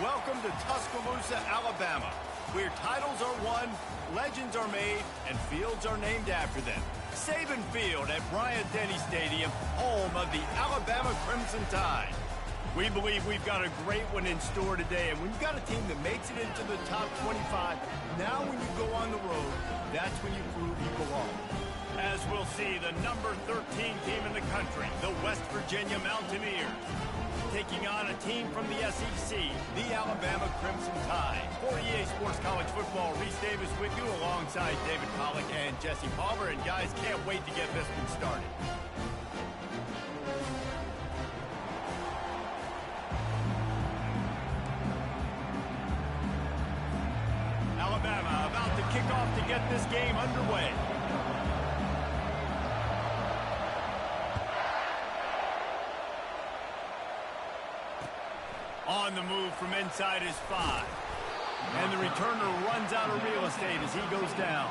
Welcome to Tuscaloosa, Alabama, where titles are won, legends are made, and fields are named after them. Saban Field at Bryant-Denny Stadium, home of the Alabama Crimson Tide. We believe we've got a great one in store today, and when you've got a team that makes it into the top 25, now when you go on the road, that's when you prove you belong. As we'll see, the number 13 team in the country, the West Virginia Mountaineers, taking on a team from the SEC, the Alabama Crimson Tide. For EA Sports College Football, Reese Davis with you alongside David Pollack and Jesse Palmer. And guys, can't wait to get this one started. Alabama about to kick off to get this game underway. On the move from inside his 5. And the returner runs out of real estate as he goes down.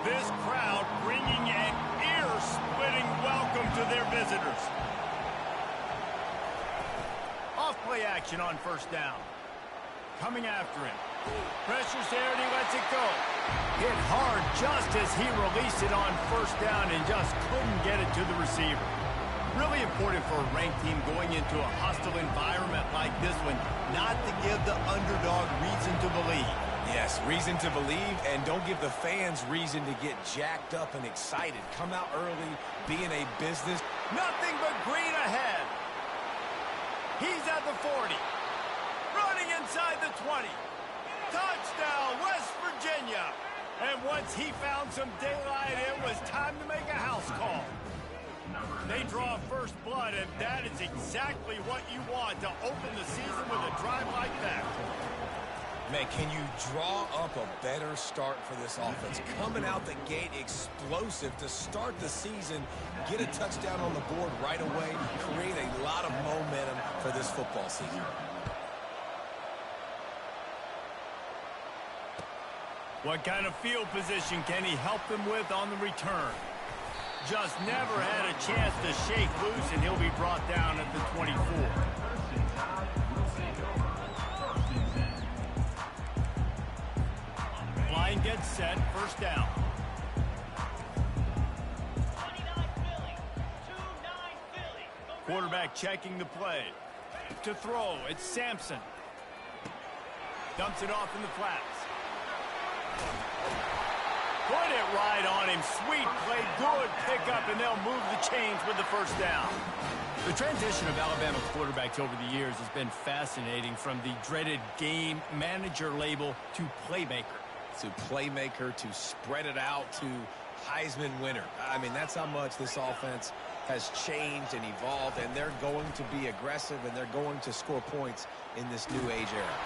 This crowd bringing an ear-splitting welcome to their visitors. Off-play action on first down. Coming after him. Pressure's there and he lets it go. Hit hard just as he released it on first down and just couldn't get it to the receiver. Really important for a ranked team going into a hostile environment like this one, not to give the underdog reason to believe. Yes, reason to believe, and don't give the fans reason to get jacked up and excited. Come out early, being a business. Nothing but green ahead. He's at the 40. Running inside the 20. Touchdown, West Virginia. And once he found some daylight, it was time to make a house call. They draw first blood, and that is exactly what you want to open the season with a drive like that. Man, can you draw up a better start for this offense? Coming out the gate explosive to start the season, get a touchdown on the board right away, create a lot of momentum for this football season. What kind of field position can he help them with on the return? Just never had a chance to shake loose, and he'll be brought down at the 24. Line gets set, first down. 29 Philly, 2-9 Philly. Quarterback checking the play. To throw, it's Sampson. Dumps it off in the flats. Put it right on him. Sweet play, good pickup, and they'll move the chains with the first down. The transition of Alabama quarterbacks over the years has been fascinating, from the dreaded game manager label to playmaker. To playmaker, to spread it out, to Heisman winner. I mean, that's how much this offense has changed and evolved, and they're going to be aggressive, and they're going to score points in this new age era.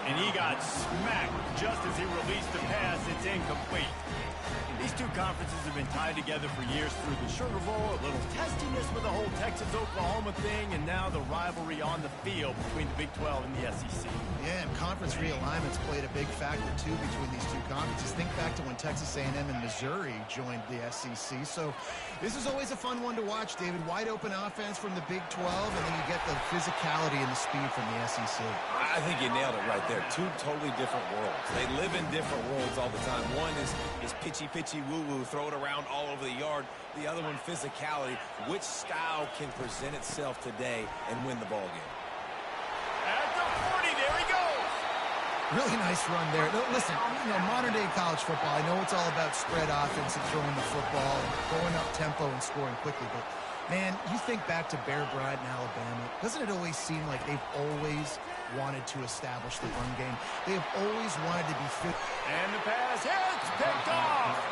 And he got smacked just as he released the pass. It's incomplete. These two conferences have been tied together for years through the Sugar Bowl, a little testiness with the whole Texas-Oklahoma thing, and now the rivalry on the field between the Big 12 and the SEC. Yeah, and conference realignments played a big factor, too, between these two conferences. Think back to when Texas A&M and Missouri joined the SEC. So this is always a fun one to watch, David. Wide open offense from the Big 12, and then you get the physicality and the speed from the SEC. I think you nailed it right there. Two totally different worlds. They live in different worlds all the time. One is pitchy woo-woo, throw it around all over the yard. The other one, physicality. Which style can present itself today and win the ball game? At the 40, there he goes. Really nice run there. Listen, modern-day college football, I know it's all about spread offense and throwing the football and going up tempo and scoring quickly, but, man, you think back to Bear Bryant in Alabama, doesn't it always seem like they've always wanted to establish the run game? They have always wanted to be fit. And the pass hits, picked off.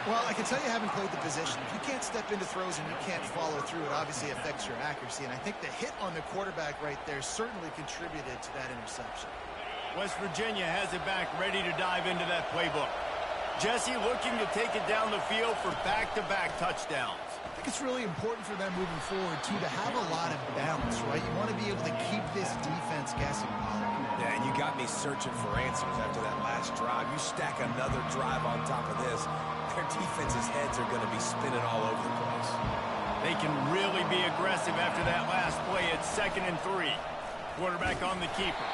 Well, I can tell you, having played the position, if you can't step into throws and you can't follow through, it obviously affects your accuracy. And I think the hit on the quarterback right there certainly contributed to that interception. West Virginia has it back, ready to dive into that playbook. Jesse looking to take it down the field for back-to-back touchdowns. I think it's really important for them moving forward, too, to have a lot of balance, right? You want to be able to keep this defense defense guessing, Pollard. Yeah, and you got me searching for answers after that last drive. You stack another drive on top of this, their defense's heads are going to be spinning all over the place. They can really be aggressive after that last play. It's 2nd and 3. Quarterback on the keeper.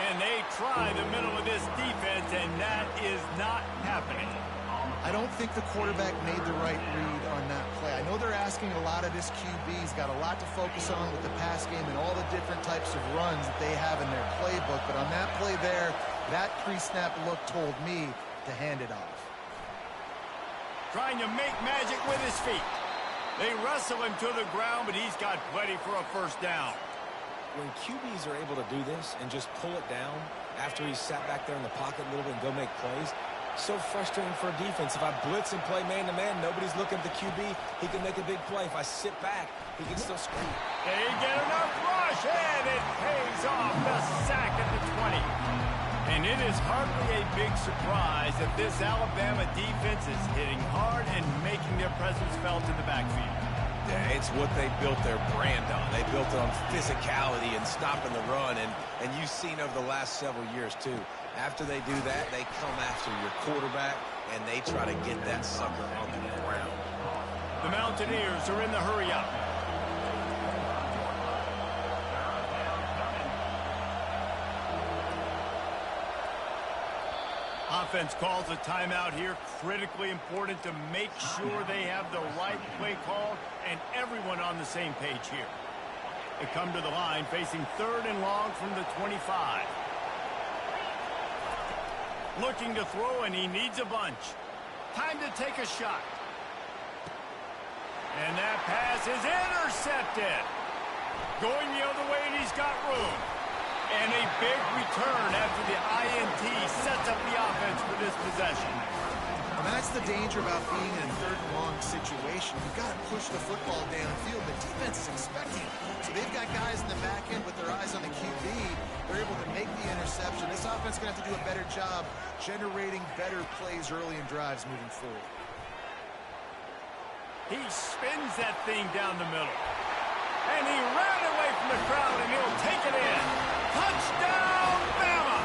And they try the middle of this defense, and that is not happening. I don't think the quarterback made the right read on that play. I know they're asking a lot of this QB. He's got a lot to focus on with the pass game and all the different types of runs that they have in their playbook. But on that play there, that pre-snap look told me to hand it off. Trying to make magic with his feet. They wrestle him to the ground, but he's got plenty for a first down. When QBs are able to do this and just pull it down after he's sat back there in the pocket a little bit and go make plays, so frustrating for a defense. If I blitz and play man-to-man, nobody's looking at the QB. He can make a big play. If I sit back, he can still screen. They get enough rush, and it pays off. The sack at the 20. And it is hardly a big surprise that this Alabama defense is hitting hard and making their presence felt in the backfield. Yeah, it's what they built their brand on. They built it on physicality and stopping the run, and you've seen over the last several years, too. After they do that, they come after your quarterback, and they try to get that sucker on the ground. The Mountaineers are in the hurry-up. Offense calls a timeout here. Critically important to make sure they have the right play call and everyone on the same page here. They come to the line facing 3rd and long from the 25. Looking to throw, and he needs a bunch. Time to take a shot. And that pass is intercepted. Going the other way, and he's got room. And a big return after the INT sets up the offense for this possession. And that's the danger about being in a 3rd and long situation. You've got to push the football downfield. The defense is expecting it. So they've got guys in the back end with their eyes on the QB. They're able to make the interception. This offense is going to have to do a better job generating better plays early in drives moving forward. He spins that thing down the middle. And he ran away from the crowd, and he'll take it in. Touchdown, Bama!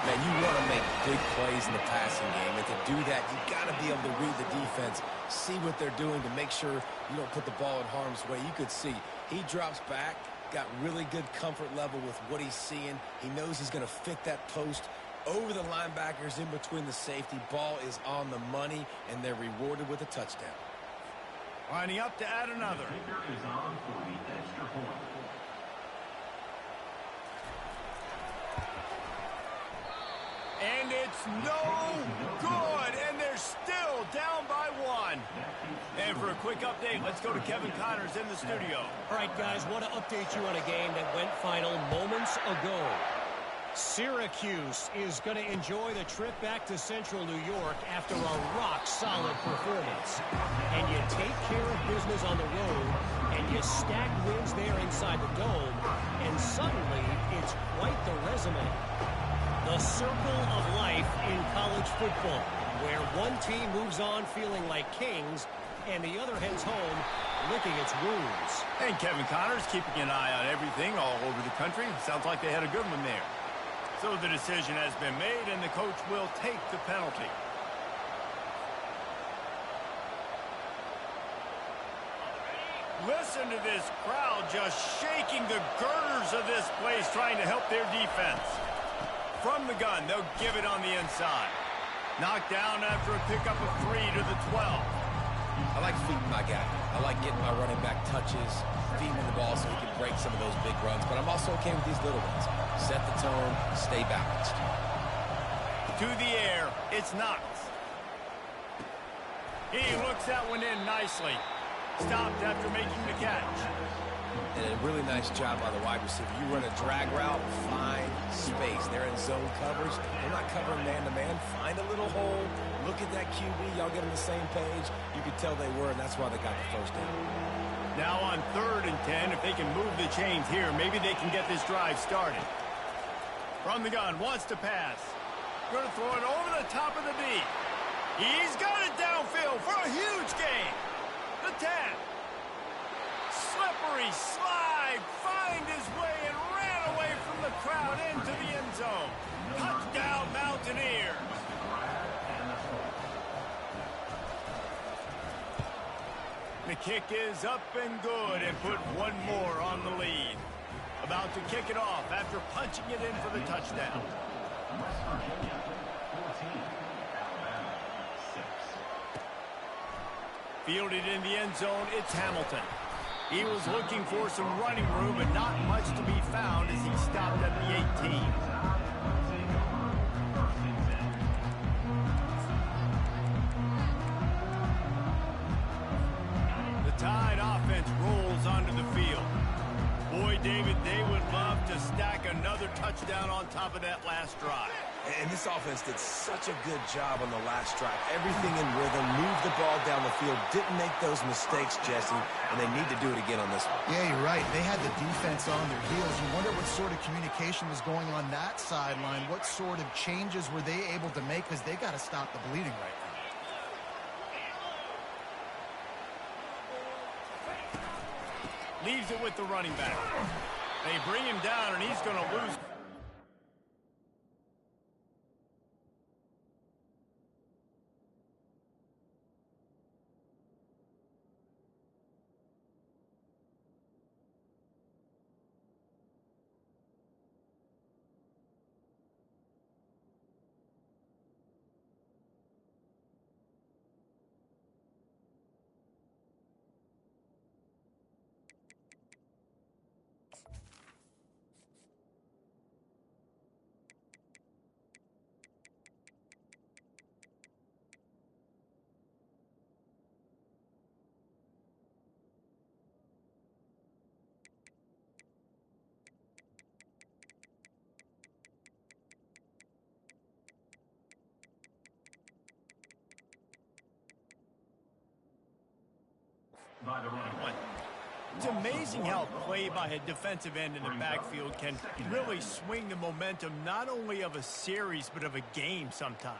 Man, you want to make big plays in the passing game, and to do that, you got to be able to read the defense, see what they're doing to make sure you don't put the ball in harm's way. You could see he drops back, got really good comfort level with what he's seeing. He knows he's going to fit that post over the linebackers in between the safety. Ball is on the money, and they're rewarded with a touchdown. Lining up to add another. And it's no good, and they're still down by 1. And for a quick update, let's go to Kevin Connors in the studio. All right, guys, want to update you on a game that went final moments ago. Syracuse is going to enjoy the trip back to Central New York after a rock-solid performance. And you take care of business on the road, and you stack wins there inside the dome, and suddenly it's quite the resume. The circle of life in college football, where one team moves on feeling like kings, and the other heads home licking its wounds. And Kevin Connors keeping an eye on everything all over the country. Sounds like they had a good one there. So the decision has been made, and the coach will take the penalty. Listen to this crowd just shaking the girders of this place, trying to help their defense. From the gun, they'll give it on the inside. Knocked down after a pickup of 3 to the 12. I like feeding my guy. I like getting my running back touches, feeding him the ball so he can break some of those big runs. But I'm also okay with these little ones. Set the tone, stay balanced. To the air, it's Knox. He looks that one in nicely. Stopped after making the catch. And a really nice job by the wide receiver. You run a drag route, find space. They're in zone coverage. They're not covering man-to-man. Find a little hole. Look at that QB. Y'all get on the same page. You could tell they were, and that's why they got the first down. Now on 3rd and 10, if they can move the chains here, maybe they can get this drive started. From the gun, wants to pass. Going to throw it over the top of the D. He's got it downfield for a huge gain. The 10. Slippery slide, find his way, and The kick is up and good and put one more on the lead. About to kick it off after punching it in for the touchdown. Fielded in the end zone, it's Hamilton. He was looking for some running room, but not much to be found as he stopped at the 18. The Tide offense rolls onto the field. Boy, David, they would love to stack another touchdown on top of that last drive. And this offense did such a good job on the last drive. Everything in rhythm, moved the ball down the field, didn't make those mistakes, Jesse, and they need to do it again on this one. Yeah, you're right. They had the defense on their heels. You wonder what sort of communication was going on that sideline. What sort of changes were they able to make? Because they got to stop the bleeding right now. Leaves it with the running back. They bring him down, and he's going to lose. It's amazing how play by a defensive end in the backfield can really swing the momentum not only of a series but of a game sometimes.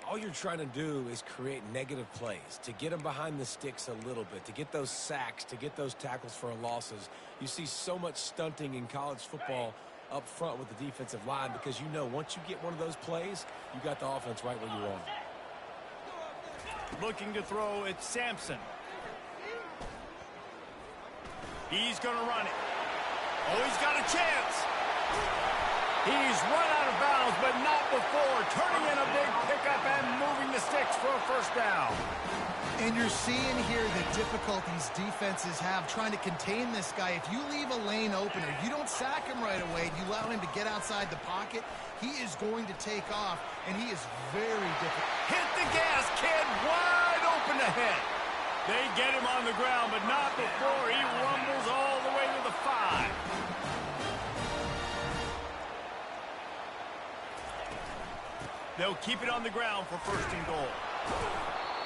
All you're trying to do is create negative plays, to get them behind the sticks a little bit, to get those sacks, to get those tackles for losses. You see so much stunting in college football up front with the defensive line because you know once you get one of those plays, you got the offense right where you want it. Looking to throw, it's Sampson. He's going to run it. Oh, he's got a chance. He's run out of bounds, but not before turning in a big pickup and moving the sticks for a first down. And you're seeing here the difficulties defenses have trying to contain this guy. If you leave a lane open or you don't sack him right away, you allow him to get outside the pocket, he is going to take off, and he is very difficult. Hit the gas, kid. Wide open ahead. They get him on the ground, but not before he rumbles all the way to the 5. They'll keep it on the ground for first and goal.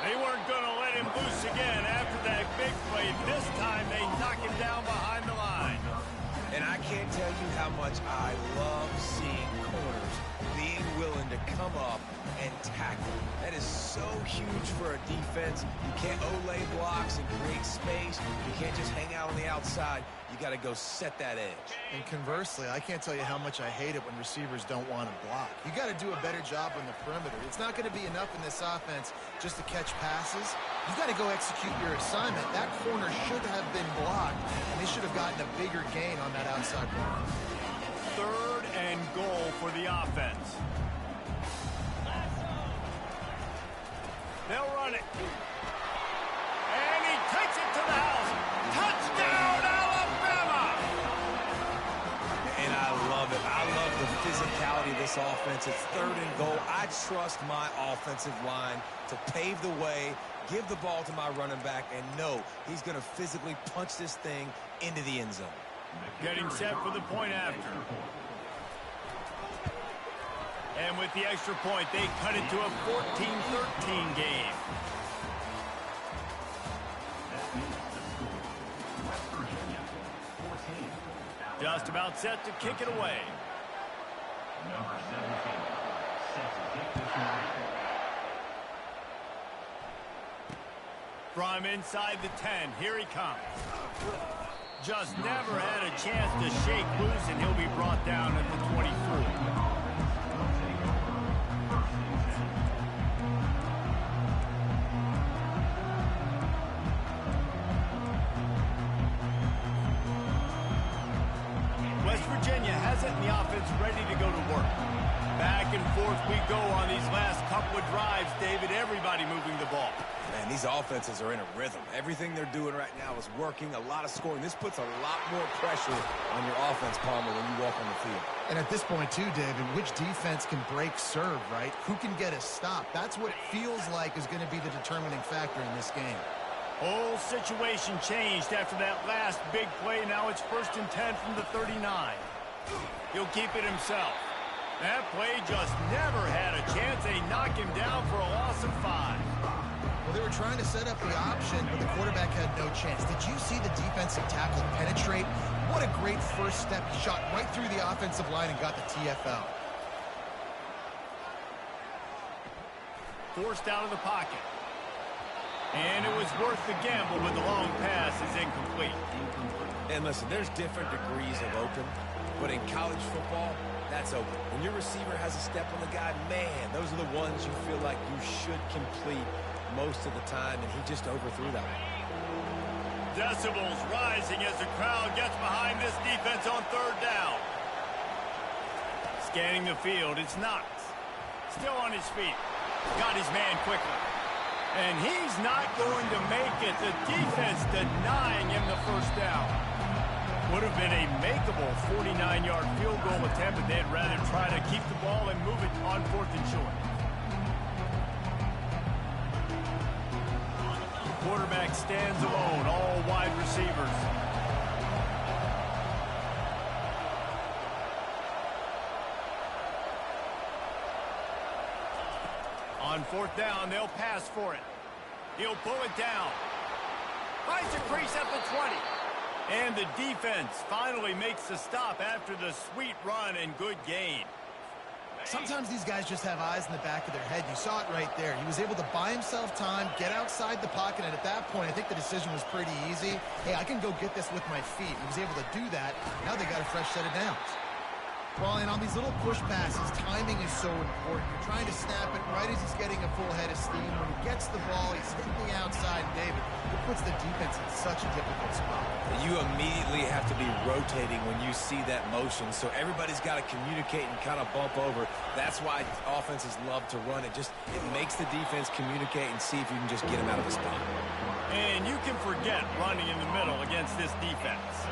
They weren't going to let him loose again after that big play. This time they knock him down behind the line. And I can't tell you how much I love seeing corners being willing to come up and tackle. That is so huge for a defense. You can't O-lay blocks and create space. You can't just hang out on the outside. You got to go set that edge. And conversely, I can't tell you how much I hate it when receivers don't want to block. You got to do a better job on the perimeter. It's not going to be enough in this offense just to catch passes. You got to go execute your assignment. That corner should have been blocked, and they should have gotten a bigger gain on that outside run. 3rd and goal for the offense. They'll run it. And he takes it to the house. Touchdown, Alabama! And I love it. I love the physicality of this offense. It's 3rd and goal. I trust my offensive line to pave the way, give the ball to my running back, and know he's going to physically punch this thing into the end zone. Getting set for the point after. And with the extra point, they cut it to a 14-13 game. Just about set to kick it away. From inside the 10, here he comes. Just never had a chance to shake loose, and he'll be brought down at the 24. setting the offense ready to go to work. Back and forth we go on these last couple of drives, David. Everybody moving the ball. Man, these offenses are in a rhythm. Everything they're doing right now is working, a lot of scoring. This puts a lot more pressure on your offense, Palmer, when you walk on the field. And at this point, too, David, which defense can break serve, right? Who can get a stop? That's what it feels like is going to be the determining factor in this game. Whole situation changed after that last big play. Now it's 1st and 10 from the 39. He'll keep it himself. That play just never had a chance. They knock him down for a loss of 5. Well, they were trying to set up the option, but the quarterback had no chance. Did you see the defensive tackle penetrate? What a great first step. He shot right through the offensive line and got the TFL. Forced out of the pocket. And it was worth the gamble, but the long pass is incomplete. And listen, there's different degrees of open, but in college football, that's open. When your receiver has a step on the guy, man, those are the ones you feel like you should complete most of the time, and he just overthrew that one. Decibels rising as the crowd gets behind this defense on 3rd down. Scanning the field, it's Knox. Still on his feet. Got his man quickly. And he's not going to make it. The defense denying him the 1st down. Would have been a makeable 49-yard field goal attempt, but they'd rather try to keep the ball and move it on 4th and short. The quarterback stands alone, all wide receivers. On 4th down, they'll pass for it. He'll pull it down. Finds a crease at the 20. And the defense finally makes the stop after the sweet run and good gain. Sometimes these guys just have eyes in the back of their head. You saw it right there. He was able to buy himself time, get outside the pocket, and at that point, I think the decision was pretty easy. Hey, I can go get this with my feet. He was able to do that. Now they got a fresh set of downs. Well, and on these little push passes, timing is so important. You're trying to snap it right as he's getting a full head of steam. When he gets the ball, he's hitting the outside. And David, it puts the defense in such a difficult spot. You immediately have to be rotating when you see that motion, so everybody's got to communicate and kind of bump over. That's why offenses love to run it. It makes the defense communicate and see if you can just get him out of the spot. And you can forget running in the middle against this defense.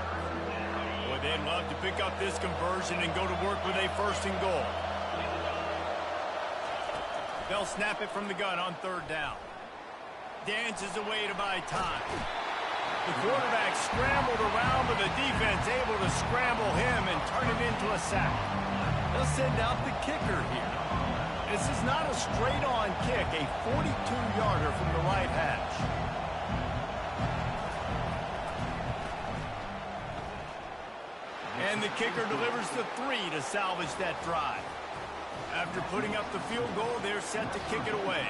Boy, they'd love to pick up this conversion and go to work with a 1st and goal. They'll snap it from the gun on 3rd down. Dances away to buy time. The quarterback scrambled around, but the defense able to scramble him and turn it into a sack. They'll send out the kicker here. This is not a straight-on kick, a 42-yarder from the right hash. And the kicker delivers the 3 to salvage that drive. After putting up the field goal, they're set to kick it away.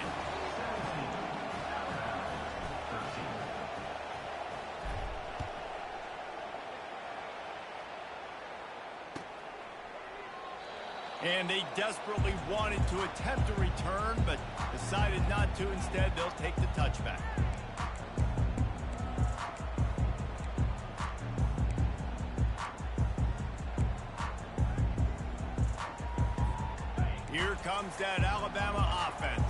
And they desperately wanted to attempt a return, but decided not to. Instead, they'll take the touchback. Here comes that Alabama offense.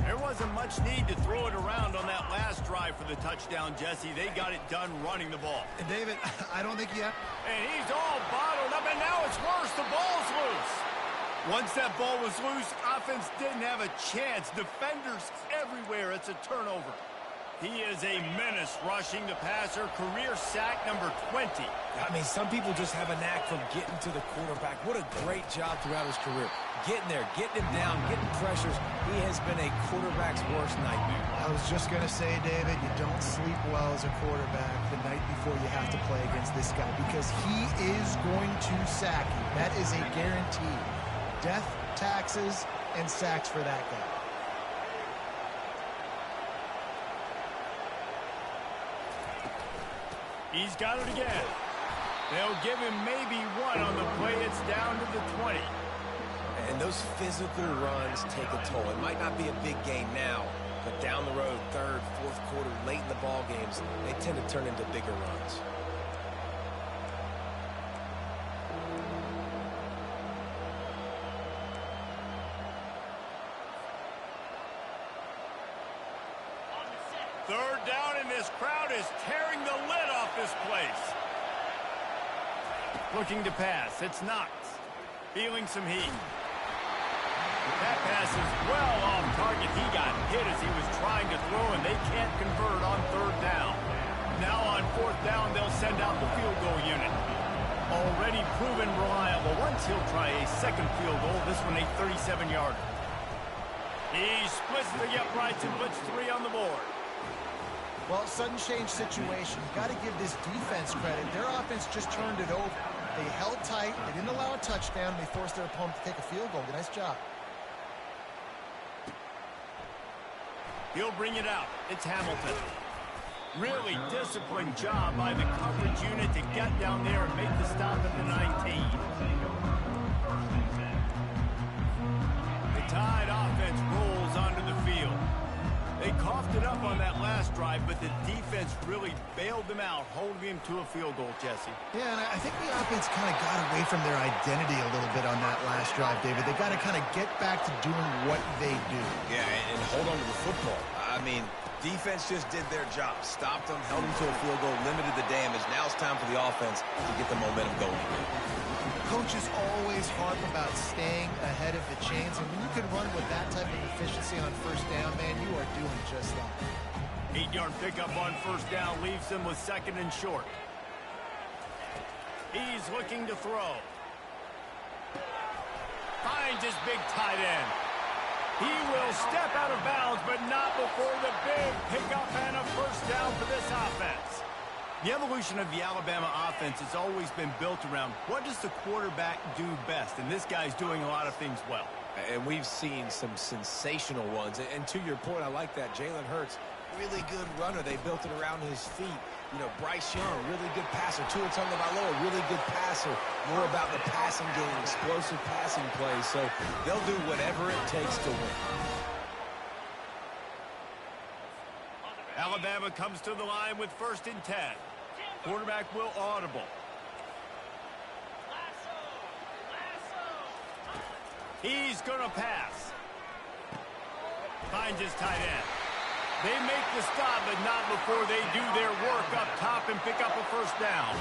There wasn't much need to throw it around on that last drive for the touchdown, Jesse. They got it done running the ball. And David, I don't think yet. And he's all bottled up, and now it's worse. The ball's loose. Once that ball was loose, offense didn't have a chance. Defenders everywhere. It's a turnover. He is a menace rushing the passer. Career sack number 20. I mean, some people just have a knack for getting to the quarterback. What a great job throughout his career. Getting there, getting him down, getting pressures. He has been a quarterback's worst nightmare. I was just going to say, David, you don't sleep well as a quarterback the night before you have to play against this guy because he is going to sack you. That is a guarantee. Death, taxes, and sacks for that guy. He's got it again. They'll give him maybe one on the play. It's down to the 20. And those physical runs take a toll. It might not be a big game now, but down the road, third, fourth quarter, late in the ball games, they tend to turn into bigger runs. Third down, and this crowd is tearing the lid off this place. Looking to pass. It's Knox. Feeling some heat. That pass is well off target. He got hit as he was trying to throw, and they can't convert on third down. Now on fourth down, they'll send out the field goal unit. Already proven reliable. Once he'll try a second field goal, this one a 37-yarder. He splits the uprights and puts 3 on the board. Well, sudden change situation. You've got to give this defense credit. Their offense just turned it over. They held tight. They didn't allow a touchdown. They forced their opponent to take a field goal. Nice job. He'll bring it out. It's Hamilton. Really disciplined job by the coverage unit to get down there and make the stop at the 19. The Tide offense rolls onto the field. They coughed it up on that last drive, but the defense really bailed them out, holding him to a field goal, Jesse. Yeah, and I think the offense kind of got away from their identity a little bit on that last drive, David. They got to kind of get back to doing what they do. Yeah, and hold on to the football. I mean, defense just did their job. Stopped them, held them to a field goal, limited the damage. Now it's time for the offense to get the momentum going again. Coaches always harp about staying ahead of the chains, and when you can run with that type of efficiency on first down, man, you are doing just that. 8-yard pickup on first down leaves them with second and short. He's looking to throw. Finds his big tight end. He will step out of bounds, but not before the big pickup and a first down for this offense. The evolution of the Alabama offense has always been built around what does the quarterback do best, and this guy's doing a lot of things well. And we've seen some sensational ones. And to your point, I like that. Jalen Hurts, really good runner. They built it around his feet. You know, Bryce Young, really good passer. Tua Tagovailoa, really good passer. More about the passing game, explosive passing plays. So they'll do whatever it takes to win. Alabama comes to the line with 1st and 10. Quarterback will audible. He's going to pass. Finds his tight end. They make the stop, but not before they do their work up top and pick up a first down.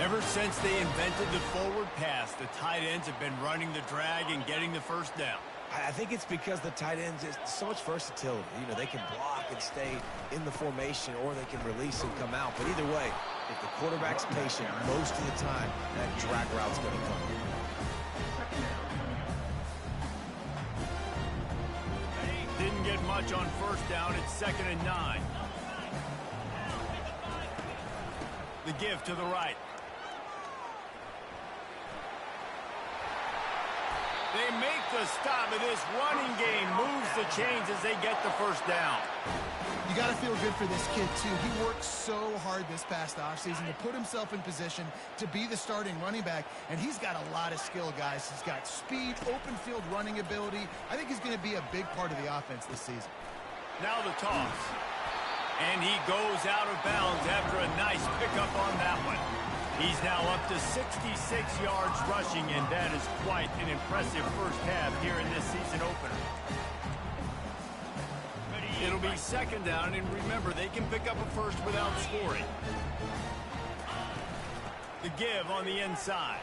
Ever since they invented the forward pass, the tight ends have been running the drag and getting the first down. I think it's because the tight ends is so much versatility. You know, they can block and stay in the formation, or they can release and come out. But either way, if the quarterback's patient, most of the time, that drag route's going to come. Didn't get much on first down. It's 2nd and 9. The give to the right. They make the stop, and this running game moves the chains as they get the first down. You got to feel good for this kid, too. He worked so hard this past offseason to put himself in position to be the starting running back, and he's got a lot of skill, guys. He's got speed, open field running ability. I think he's going to be a big part of the offense this season. Now the toss. And he goes out of bounds after a nice pickup on that one. He's now up to 66 yards rushing, and that is quite an impressive first half here in this season opener. It'll be 2nd down, and remember, they can pick up a first without scoring. The give on the inside.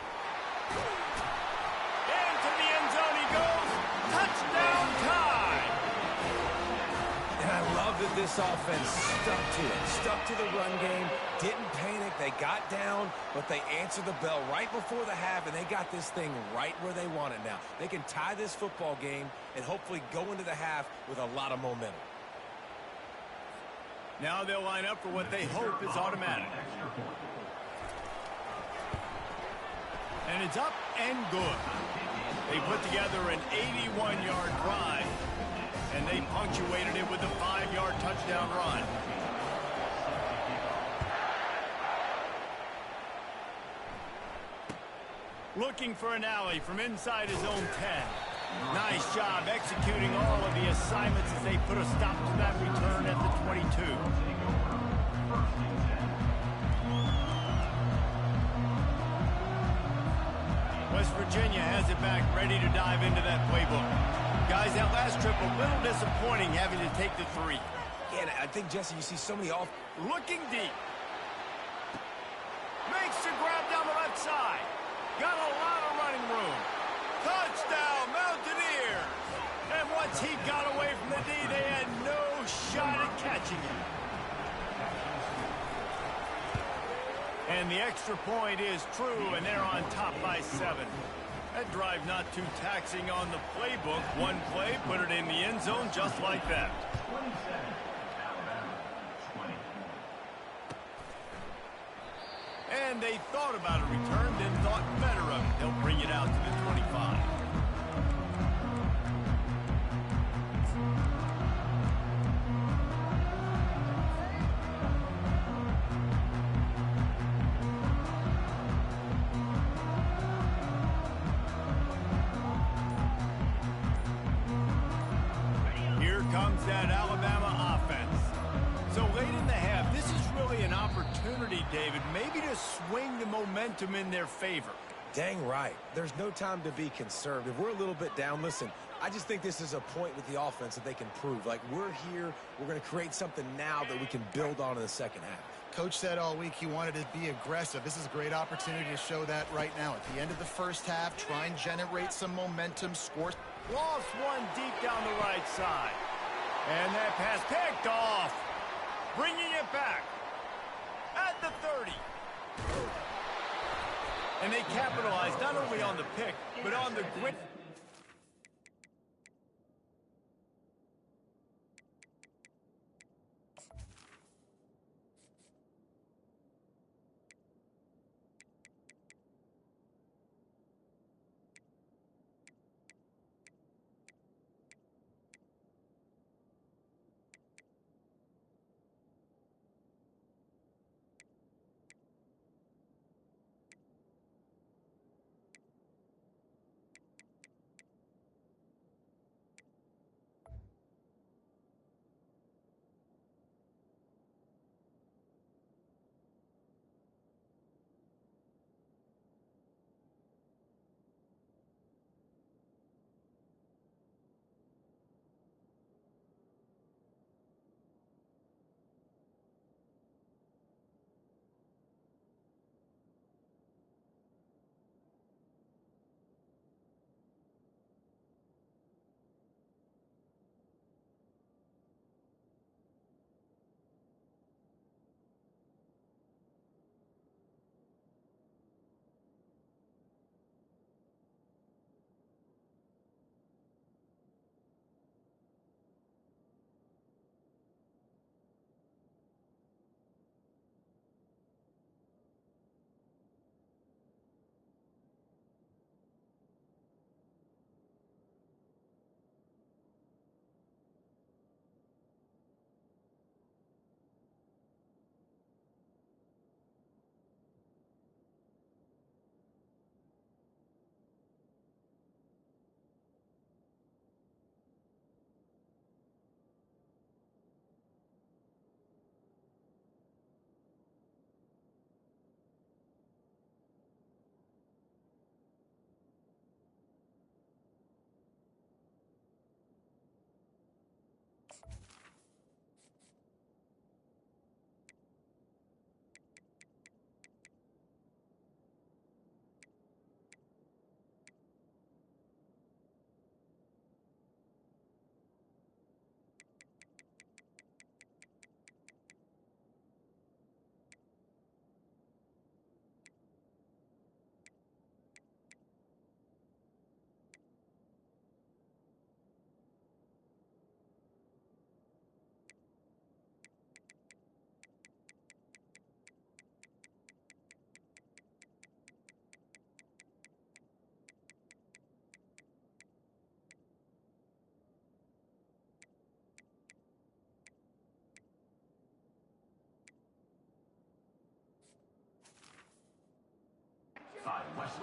Into the end zone he goes. Touchdown Tide! And I love that this offense stuck to it. Stuck to the run game. Didn't panic. They got down, but they answered the bell right before the half, and they got this thing right where they want it now. They can tie this football game and hopefully go into the half with a lot of momentum. Now they'll line up for what they hope is automatic. And it's up and good. They put together an 81-yard drive, and they punctuated it with a 5-yard touchdown run. Looking for an alley from inside his own 10. Nice job executing all of the assignments as they put a stop to that return at the 22. West Virginia has it back, ready to dive into that playbook. Guys, that last trip a little disappointing having to take the 3. Yeah, and I think, Jesse, you see so many off... Looking deep. Makes the grab down the left side. Got a lot of running room. Touchdown, Mountaineers! And once he got away from the D, they had no shot at catching him. And the extra point is true, and they're on top by 7. That drive not too taxing on the playbook. One play, put it in the end zone just like that. And they thought about a return, then thought better of it. They'll bring it out to the 25. Here comes that Alabama offense. So late in the half, this is really an opportunity, David, maybe to swing the momentum in their favor. Dang right. There's no time to be conservative. We're a little bit down. Listen, I just think this is a point with the offense that they can prove. Like, we're here, we're going to create something now that we can build on in the second half. Coach said all week he wanted to be aggressive. This is a great opportunity to show that right now. At the end of the first half, try and generate some momentum, score. Lost one deep down the right side. And that pass picked off. Bringing it back at the 30. And they capitalized not only on the pick, but on the grit.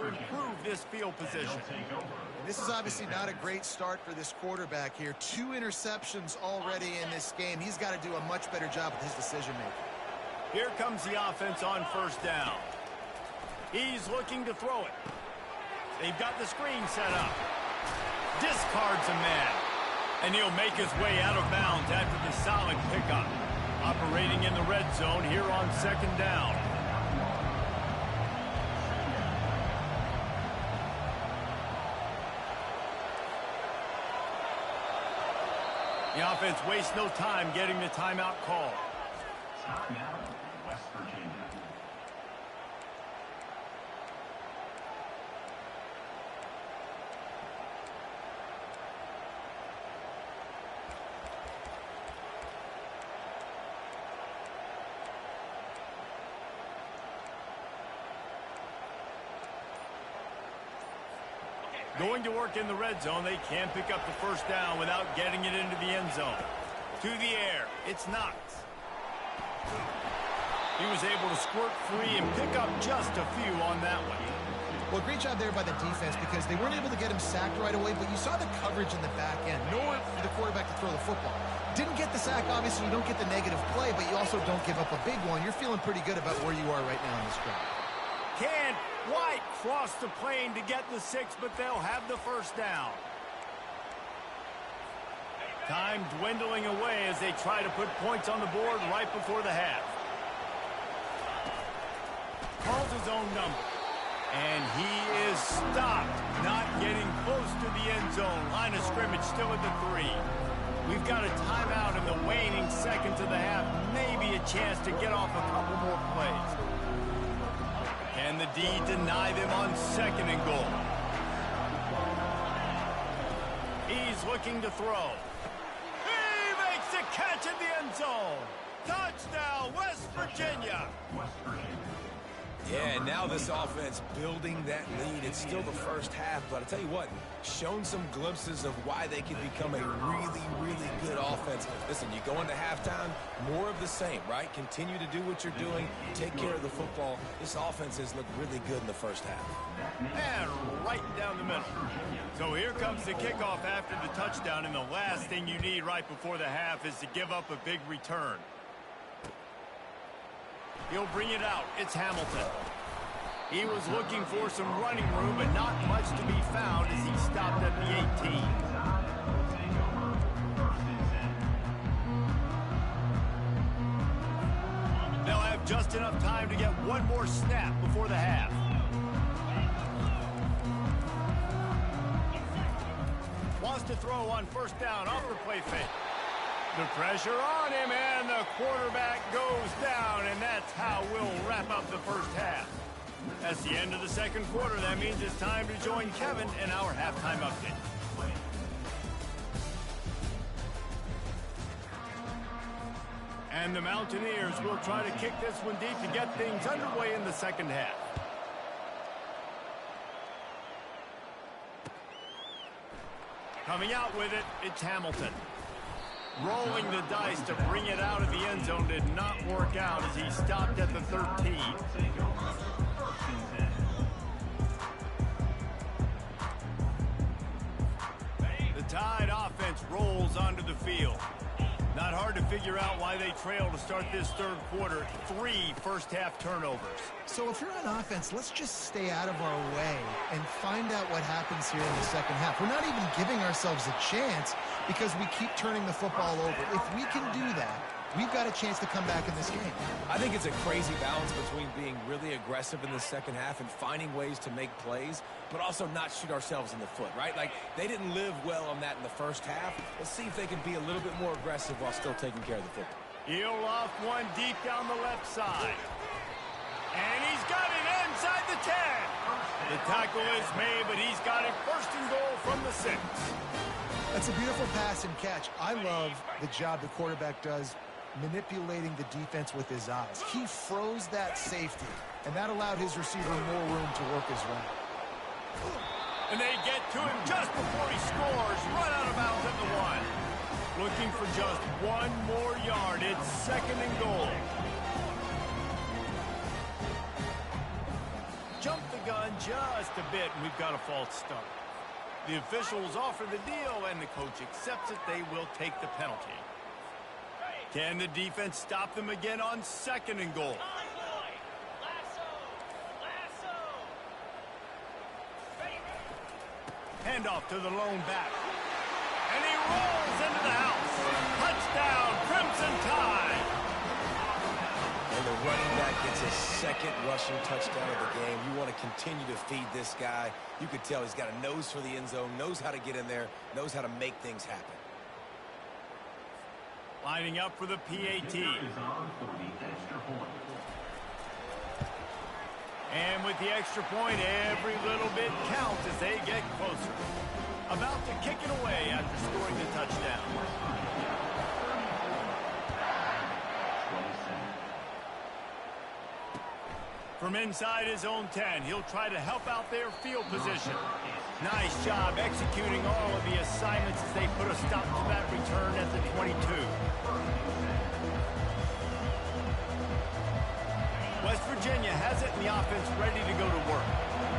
Improve this field position. And this is obviously not a great start for this quarterback here. 2 interceptions already in this game. He's got to do a much better job with his decision-making. Here comes the offense on first down. He's looking to throw it. They've got the screen set up. Discards a man. And he'll make his way out of bounds after the solid pickup. Operating in the red zone here on second down. The offense wastes no time getting the timeout call. Timeout, West Virginia. Going to work in the red zone, they can pick up the first down without getting it into the end zone. To the air, it's Knox. He was able to squirt free and pick up just a few on that one. Well, great job there by the defense because they weren't able to get him sacked right away, but you saw the coverage in the back end. Nowhere for the quarterback to throw the football. Didn't get the sack, obviously. You don't get the negative play, but you also don't give up a big one. You're feeling pretty good about where you are right now in this drive. Can White cross the plane to get the 6, but they'll have the first down. Time dwindling away as they try to put points on the board right before the half. Calls his own number. And he is stopped, not getting close to the end zone. Line of scrimmage still at the 3. We've got a timeout in the waning seconds of the half. Maybe a chance to get off a couple more plays. Can the D deny them on second and goal? He's looking to throw. He makes the catch in the end zone. Touchdown, West Virginia. West Virginia. Yeah, and now this offense building that lead. It's still the first half, but I'll tell you what, shown some glimpses of why they can become a really, really good offense. Listen, you go into halftime, more of the same, right? Continue to do what you're doing, take care of the football. This offense has looked really good in the first half. And right down the middle. So here comes the kickoff after the touchdown, and the last thing you need right before the half is to give up a big return. He'll bring it out. It's Hamilton. He was looking for some running room, but not much to be found as he stopped at the 18. They'll have just enough time to get one more snap before the half. Wants to throw on first down off the play fake. The pressure on him, and the quarterback goes down, and that's how we'll wrap up the first half. That's the end of the second quarter. That means it's time to join Kevin in our halftime update. And the Mountaineers will try to kick this one deep to get things underway in the second half. Coming out with it, it's Hamilton. Rolling the dice to bring it out of the end zone did not work out as he stopped at the 13. The Tide offense rolls onto the field. Not hard to figure out why they trail to start this third quarter. 3 first-half turnovers. So if you're on offense, let's just stay out of our way and find out what happens here in the second half. We're not even giving ourselves a chance because we keep turning the football over. If we can do that, we've got a chance to come back in this game. I think it's a crazy balance between being really aggressive in the second half and finding ways to make plays, but also not shoot ourselves in the foot, right? Like, they didn't live well on that in the first half. Let's see if they can be a little bit more aggressive while still taking care of the football. He'll off one deep down the left side. And he's got it inside the 10. The tackle is made, but he's got it first and goal from the 6. That's a beautiful pass and catch. I love the job the quarterback does manipulating the defense with his eyes. He froze that safety, and that allowed his receiver more room to work his route. And they get to him just before he scores. Run out of bounds at the 1. Looking for just one more yard. It's second and goal. Jump the gun just a bit, and we've got a false start. The officials offer the deal, and the coach accepts it. They will take the penalty. Can the defense stop them again on second and goal? Handoff to the lone back. And he rolls into the house. Touchdown, Crimson Tide. And the running back gets his second rushing touchdown of the game. You want to continue to feed this guy. You could tell he's got a nose for the end zone, knows how to get in there, knows how to make things happen. Lining up for the PAT. Is on for the extra point. And with the extra point, every little bit counts as they get closer. About to kick it away after scoring the touchdown. 27. From inside his own 10, he'll try to help out their field position. Nice job executing all of the assignments as they put a stop to that return at the 22. West Virginia has it and the offense ready to go to work.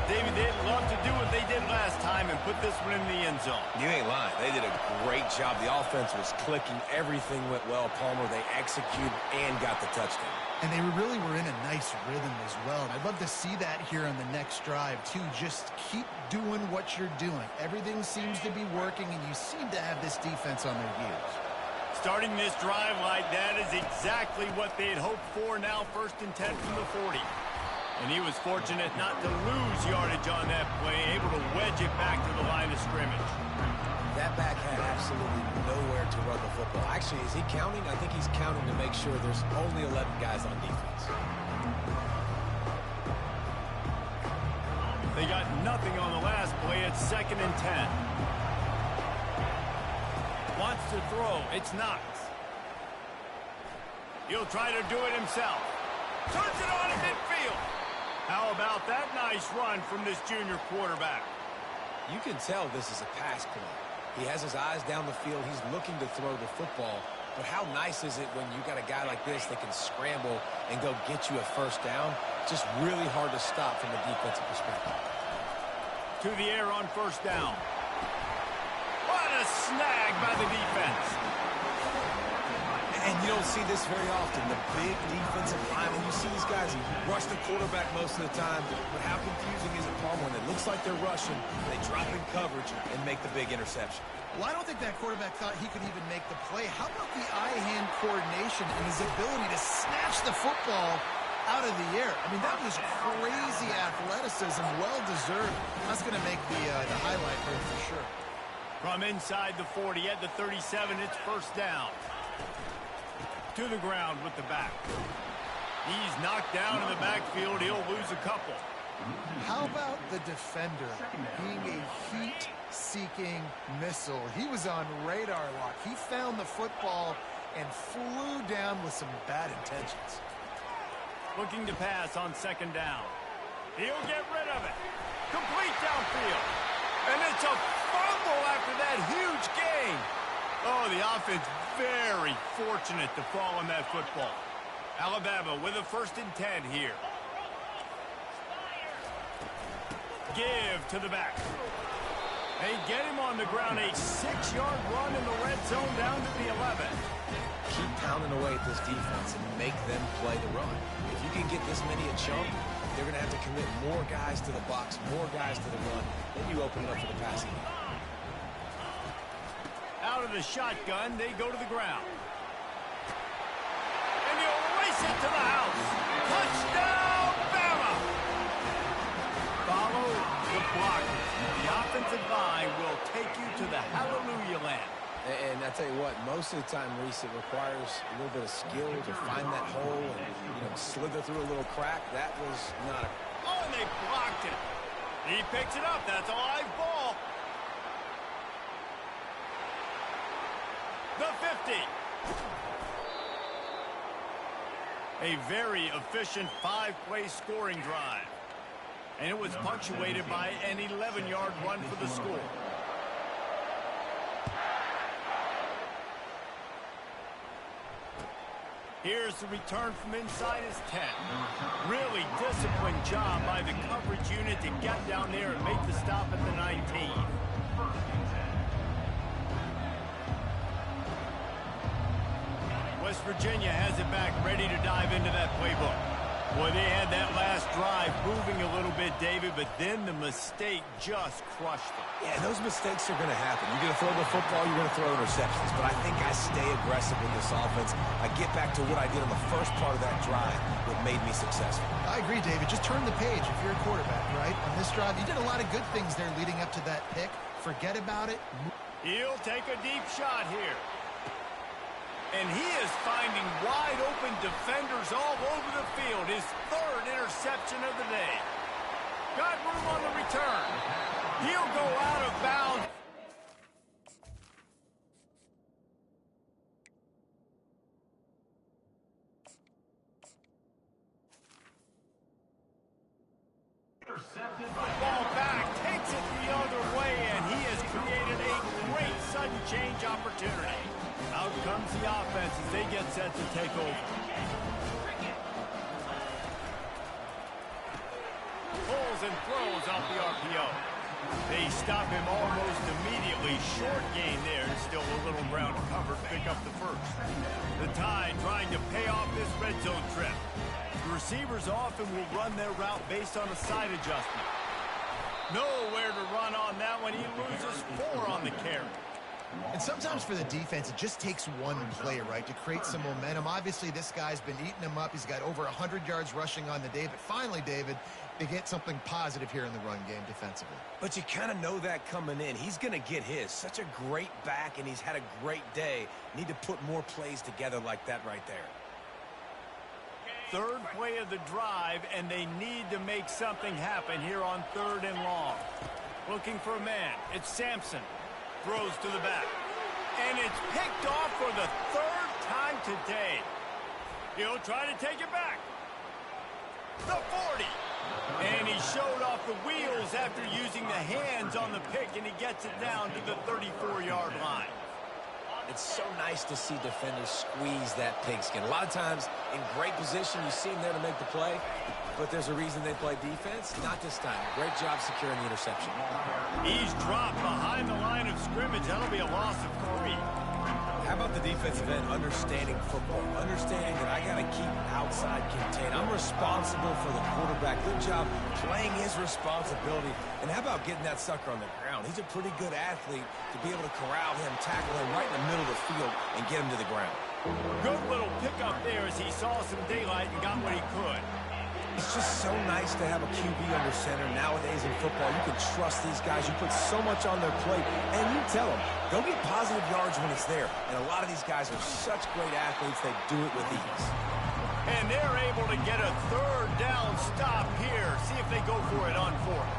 David, they'd love to do what they did last time and put this one in the end zone. You ain't lying. They did a great job. The offense was clicking. Everything went well. Palmer, they executed and got the touchdown. And they really were in a nice rhythm as well. And I'd love to see that here on the next drive, too. Just keep doing what you're doing. Everything seems to be working, and you seem to have this defense on their heels. Starting this drive like that is exactly what they had hoped for. Now 1st and 10 from the 40. And he was fortunate not to lose yardage on that play, able to wedge it back to the line of scrimmage. That back had absolutely nowhere to run the football. Actually, is he counting? I think he's counting to make sure there's only 11 guys on defense. They got nothing on the last play. It's 2nd and 10. Wants to throw. It's Knox. He'll try to do it himself. Turns it on in midfield. How about that nice run from this junior quarterback? You can tell this is a pass play. He has his eyes down the field. He's looking to throw the football. But how nice is it when you got a guy like this that can scramble and go get you a first down? Just really hard to stop from a defensive perspective. To the air on 1st down. What a snag by the defense. And you don't see this very often, the big defensive linemen. You see these guys rush the quarterback most of the time, but how confusing is it, Palmer, when it looks like they're rushing, they drop in coverage and make the big interception? Well, I don't think that quarterback thought he could even make the play. How about the eye-hand coordination and his ability to snatch the football out of the air? I mean, that was crazy athleticism, well-deserved. That's going to make the highlight reel for sure. From inside the 40 at the 37, it's 1st down. To the ground with the back. He's knocked down in the backfield. He'll lose a couple. How about the defender being a heat-seeking missile? He was on radar lock. He found the football and flew down with some bad intentions. Looking to pass on 2nd down. He'll get rid of it. Complete downfield. And it's a fumble after that huge gain. Oh, the offense very fortunate to fall on that football. Alabama with a 1st and 10 here. Give to the back. They get him on the ground. A 6-yard run in the red zone down to the 11. Keep pounding away at this defense and make them play the run. If you can get this many a chunk, they're going to have to commit more guys to the box, more guys to the run. Then you open it up for the passing game. Out of the shotgun, they go to the ground. And he'll race it to the house. Touchdown, Bama! Follow the blockers. The offensive line will take you to the hallelujah land. And I tell you what, most of the time, Reese, it requires a little bit of skill to find that hole and slither through a little crack. That was not a... Oh, and they blocked it. He picks it up. That's a live ball. The 50. A very efficient 5-play scoring drive. And it was punctuated by an 11-yard run for the score. Here's the return from inside his 10. Really disciplined job by the coverage unit to get down there and make the stop at the 19. West Virginia has it back, ready to dive into that playbook. Well, they had that last drive moving a little bit, David, but then the mistake just crushed them. Yeah, those mistakes are going to happen. You're going to throw the football, you're going to throw interceptions. But I think I stay aggressive with this offense. I get back to what I did on the first part of that drive that made me successful. I agree, David. Just turn the page if you're a quarterback, right? On this drive, you did a lot of good things there leading up to that pick. Forget about it. He'll take a deep shot here. And he is finding wide-open defenders all over the field. His third interception of the day. Got room on the return. He'll go out of bounds. Ball back, takes it the other way, and he has created a great sudden change opportunity. Out comes the offense as they get set to take over. Pulls and throws off the RPO. They stop him almost immediately. Short gain there, and still a little ground covered. Pick up the first. The Tide trying to pay off this red zone trip. The receivers often will run their route based on a side adjustment. Nowhere to run on that one. He loses 4 on the carry. And sometimes for the defense, it just takes one play, right, to create some momentum. Obviously, this guy's been eating them up. He's got over 100 yards rushing on the day. But finally, David, they get something positive here in the run game defensively. But you kind of know that coming in. He's going to get his. Such a great back, and he's had a great day. Need to put more plays together like that right there. Third play of the drive, and they need to make something happen here on 3rd and long. Looking for a man. It's Sampson. Throws to the back. And it's picked off for the 3rd time today. He'll try to take it back. The 40. And he showed off the wheels after using the hands on the pick, and he gets it down to the 34-yard line. It's so nice to see defenders squeeze that pigskin. A lot of times, in great position, you see them there to make the play, but there's a reason they play defense. Not this time. Great job securing the interception. He's dropped behind the line of scrimmage. That'll be a loss of 3. How about the defensive end understanding football? Understanding that I got to keep outside contained. I'm responsible for the quarterback. Good job playing his responsibility. And how about getting that sucker on the ground? He's a pretty good athlete to be able to corral him, tackle him right in the middle of the field, and get him to the ground. Good little pickup there as he saw some daylight and got what he could. It's just so nice to have a QB under center. Nowadays in football, you can trust these guys. You put so much on their plate, and you tell them, they'll get positive yards when it's there. And a lot of these guys are such great athletes, they do it with ease. And they're able to get a 3rd down stop here. See if they go for it on 4th.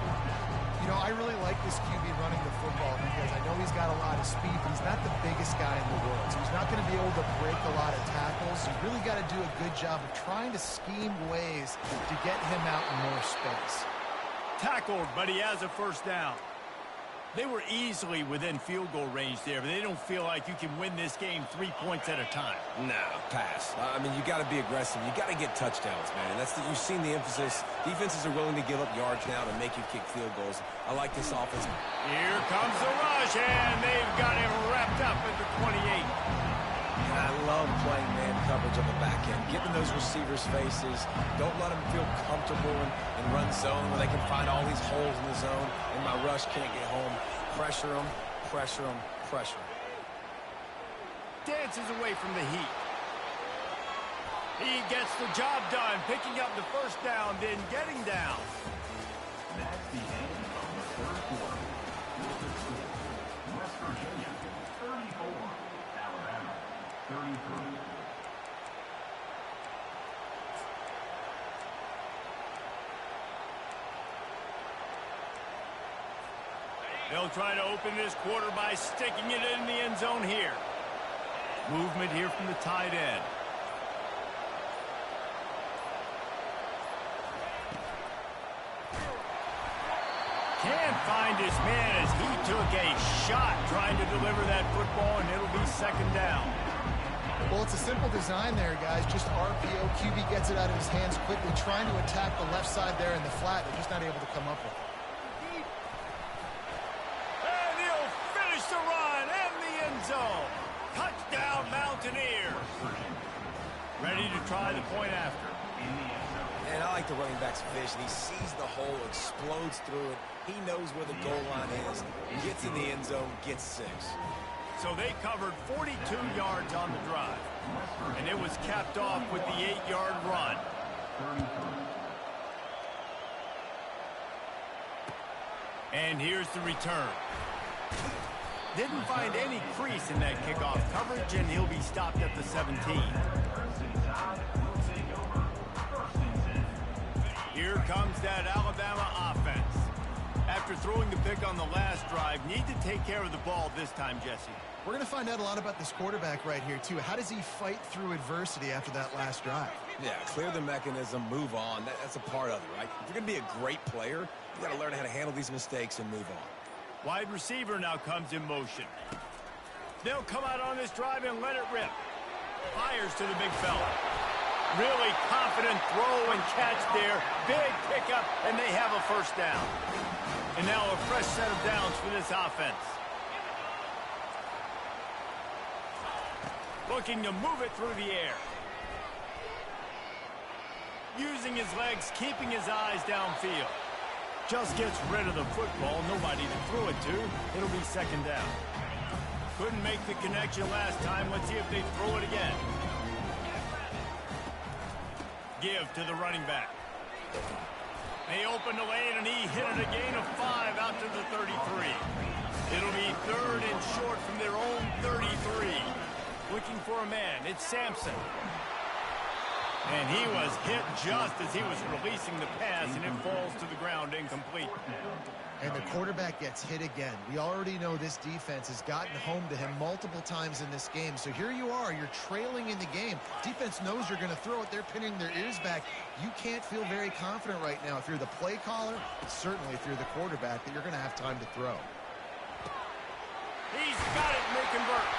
You know, I really like this QB running the football because I know he's got a lot of speed, but he's not the biggest guy in the world. So he's not going to be able to break a lot of tackles. You really got to do a good job of trying to scheme ways to get him out in more space. Tackled, but he has a 1st down. They were easily within field goal range there, but they don't feel like you can win this game 3 points at a time. No, pass. I mean, you got to be aggressive. You got to get touchdowns, man. And you've seen the emphasis. Defenses are willing to give up yards now to make you kick field goals. I like this offense. Here comes the rush, and they've got him wrapped up at the 28. And I love playing man coverage on the back end, giving those receivers faces. Don't let them feel comfortable in run zone where they can find all these holes in the zone, and my rush can't get home. Pressure them, pressure them, pressure them. Dances away from the heat. He gets the job done, picking up the 1st down, then getting down. That's the end of the 3rd quarter. West Virginia, 34. Alabama, 33. They'll try to open this quarter by sticking it in the end zone here. Movement here from the tight end. Can't find his man as he took a shot trying to deliver that football, and it'll be 2nd down. Well, it's a simple design there, guys. Just RPO. QB gets it out of his hands quickly, trying to attack the left side there in the flat. They're just not able to come up with it. And he'll finish the run in the end zone. Touchdown, Mountaineers. Ready to try the point after. And I like the running back's vision. He sees the hole, explodes through it. He knows where the goal line is, gets in the end zone, gets 6. So they covered 42 yards on the drive. And it was capped off with the 8-yard run. And here's the return. Didn't find any crease in that kickoff coverage, and he'll be stopped at the 17. Here comes that Alabama offense. After throwing the pick on the last drive, need to take care of the ball this time, Jesse. We're going to find out a lot about this quarterback right here, too. How does he fight through adversity after that last drive? Yeah, clear the mechanism, move on. That's a part of it, right? If you're going to be a great player, you got to learn how to handle these mistakes and move on. Wide receiver now comes in motion. They'll come out on this drive and let it rip. Fires to the big fella. Really confident throw and catch there. Big pickup, and they have a first down. And now a fresh set of downs for this offense. Looking to move it through the air. Using his legs, keeping his eyes downfield. Just gets rid of the football. Nobody to throw it to. It'll be second down. Couldn't make the connection last time. Let's see if they throw it again. Give to the running back. They open the lane, and he hit it a gain of 5 out to the 33. It'll be third and short from their own 33. Looking for a man. It's Sampson. And he was hit just as he was releasing the pass, and it falls to the ground incomplete. And the quarterback gets hit again. We already know this defense has gotten home to him multiple times in this game. So here you are. You're trailing in the game. Defense knows you're going to throw it. They're pinning their ears back. You can't feel very confident right now. If you're the play caller, but certainly if you're the quarterback, that you're going to have time to throw. He's got it, and they convert.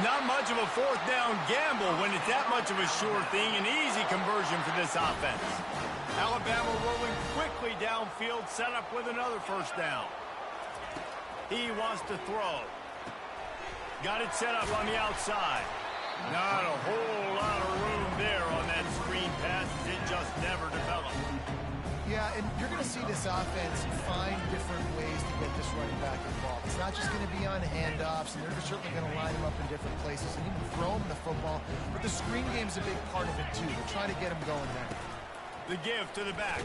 Not much of a fourth down gamble when it's that much of a sure thing. An easy conversion for this offense. Alabama rolling quickly downfield, set up with another first down. He wants to throw. Got it set up on the outside. Not a whole lot of room there on that screen pass. It just never developed. Yeah, and you're going to see this offense find different ways to get this running back involved. It's not just going to be on handoffs, and they're certainly going to line him up in different places and even throw him the football. But the screen game's a big part of it, too. They're trying to get him going there. The give to the back.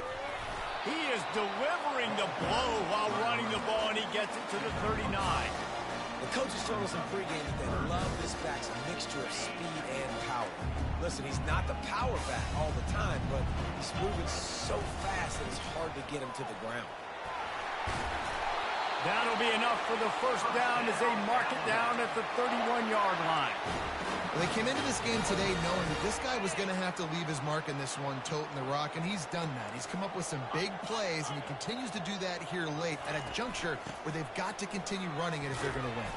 He is delivering the blow while running the ball, and he gets it to the 39. The coaches told us in pregame that they love this back's mixture of speed and power. Listen, he's not the power back all the time, but he's moving so fast that it's hard to get him to the ground. That'll be enough for the first down as they mark it down at the 31-yard line. Well, they came into this game today knowing that this guy was going to have to leave his mark in this one, toting the rock, and he's done that. He's come up with some big plays, and he continues to do that here late at a juncture where they've got to continue running it if they're going to win.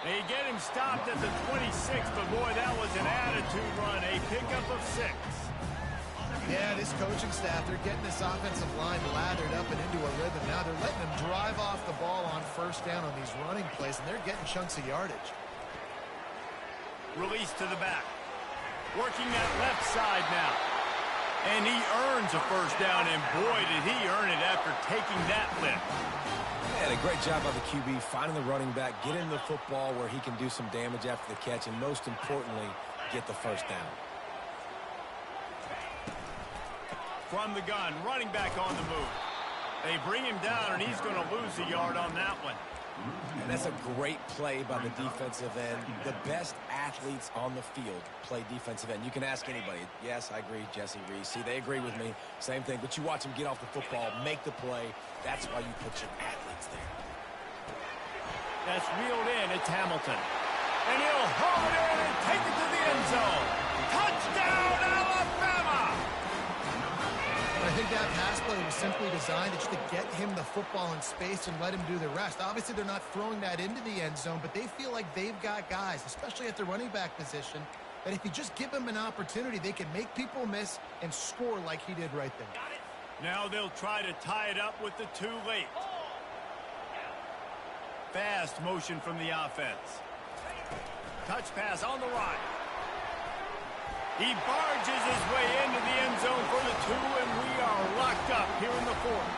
They get him stopped at the 26, but boy, that was an attitude run, a pickup of 6. Yeah, this coaching staff, they're getting this offensive line lathered up and into a rhythm. Now they're letting them drive off the ball on first down on these running plays, and they're getting chunks of yardage. Release to the back. Working that left side now. And he earns a first down, and boy, did he earn it after taking that lift. And a great job by the QB finding the running back, getting the football where he can do some damage after the catch, and most importantly, get the first down. From the gun, running back on the move. They bring him down, and he's going to lose a yard on that one. And that's a great play by the defensive end. The best athletes on the field play defensive end. You can ask anybody. Yes, I agree, Jesse Reese. See, they agree with me. Same thing. But you watch them get off the football, make the play. That's why you put your athletes there. That's reeled in. It's Hamilton. And he'll haul it in and take it to the end zone. Touchdown, Alabama! I think that pass play was simply designed just to get him the football in space and let him do the rest. Obviously, they're not throwing that into the end zone, but they feel like they've got guys, especially at the running back position, that if you just give them an opportunity, they can make people miss and score like he did right there. Now they'll try to tie it up with the too late. Fast motion from the offense. Touch pass on the right. He barges his way into the end zone for the 2, and we are locked up here in the 4th.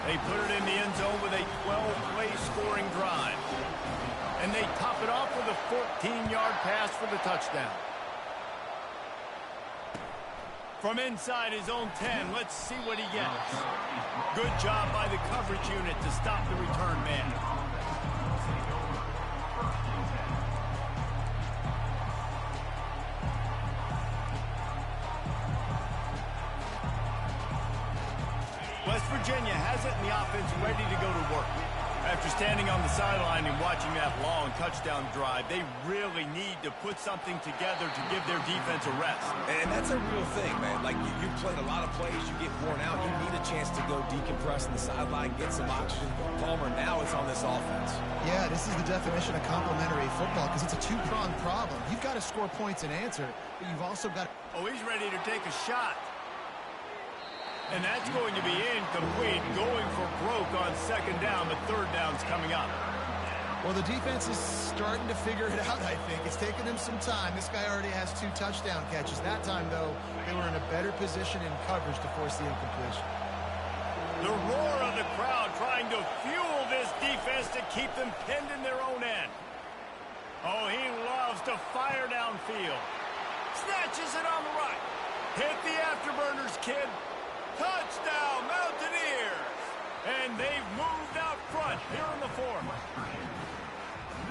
They put it in the end zone with a 12-play scoring drive. And they top it off with a 14-yard pass for the touchdown. From inside his own 10, let's see what he gets. Good job by the coverage unit to stop the return man. West Virginia has it and the offense ready to go to work. After standing on the sideline and watching that long touchdown drive, they really need to put something together to give their defense a rest. And that's a real thing, man. Like, you played a lot of plays, you get worn out, you need a chance to go decompress on the sideline, get some oxygen. Palmer, now it's on this offense. Yeah, this is the definition of complementary football because it's a two-pronged problem. You've got to score points and answer, but you've also got to... Oh, he's ready to take a shot. And that's going to be incomplete, going for broke on second down, but third down's coming up. Well, the defense is starting to figure it out, I think. It's taken them some time. This guy already has 2 touchdown catches. That time, though, they were in a better position in coverage to force the incompletion. The roar of the crowd trying to fuel this defense to keep them pinned in their own end. Oh, he loves to fire downfield. Snatches it on the right. Hit the afterburners, kid. Touchdown, Mountaineers! And they've moved out front here in the 4th.